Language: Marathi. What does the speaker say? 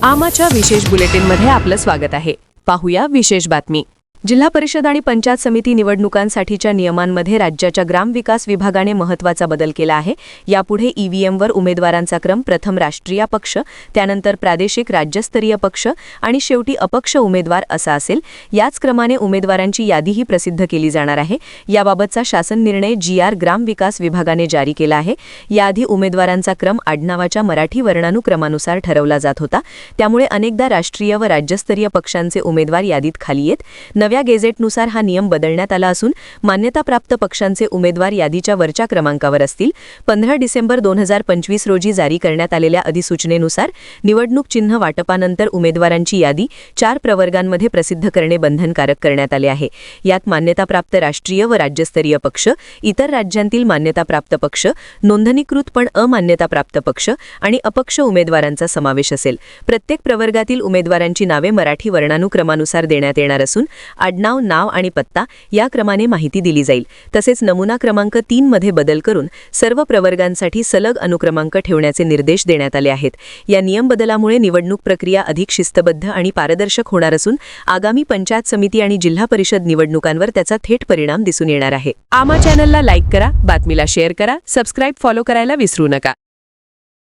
आमाच्या विशेष बुलेटिनमध्ये आपलं स्वागत आहे. पाहूया विशेष बातमी. जिल्हा परिषद आणि पंचायत समिती निवडणुकांसाठीच्या नियमांमध्ये राज्याच्या ग्रामविकास विभागाने महत्त्वाचा बदल केला आहे. यापुढे ईव्हीएमवर उमेदवारांचा क्रम प्रथम राष्ट्रीय पक्ष, त्यानंतर प्रादेशिक राज्यस्तरीय पक्ष आणि शेवटी अपक्ष उमेदवार असा असेल. याच क्रमाने उमेदवारांची यादीही प्रसिद्ध केली जाणार आहे. याबाबतचा शासन निर्णय GR ग्रामविकास विभागाने जारी केला आहे. याआधी उमेदवारांचा क्रम आडनावाच्या मराठी वर्णानुक्रमानुसार ठरवला जात होता. त्यामुळे अनेकदा राष्ट्रीय व राज्यस्तरीय पक्षांचे उमेदवार यादीत खाली येत. नव्या गेझेटनुसार हा नियम बदलण्यात आला असून मान्यताप्राप्त पक्षांचे उमेदवार यादीच्या वरच्या क्रमांकावर असतील. 15 डिसेंबर 2025 रोजी जारी करण्यात आलेल्या अधिसूचनेनुसार निवडणूक चिन्ह वाटपानंतर उमेदवारांची यादी 4 प्रवर्गांमध्ये प्रसिद्ध करणे बंधनकारक करण्यात आले आहे. यात मान्यताप्राप्त राष्ट्रीय व राज्यस्तरीय पक्ष, इतर राज्यांतील मान्यताप्राप्त पक्ष, नोंदणीकृत पण अमान्यताप्राप्त पक्ष आणि अपक्ष उमेदवारांचा समावेश असेल. प्रत्येक प्रवर्गातील उमेदवारांची नावे मराठी वर्णानुक्रमानुसार देण्यात येणार असून आडनाव, नाव आणि पत्ता या क्रमाने माहिती दिली जाईल. तसेच नमुना क्रमांक 3 मध्ये बदल करून सर्व प्रवर्गांसाठी सलग अनुक्रमांक ठेवण्याचे निर्देश देण्यात आले आहेत. या नियम बदलामुळे निवडणूक प्रक्रिया अधिक शिस्तबद्ध आणि पारदर्शक होणार असून आगामी पंचायत समिती आणि जिल्हा परिषद निवडणुकांवर त्याचा थेट परिणाम दिसून येणार आहे. आमा चॅनलला लाईक करा, बातमीला शेअर करा, सबस्क्राईब फॉलो करायला विसरू नका.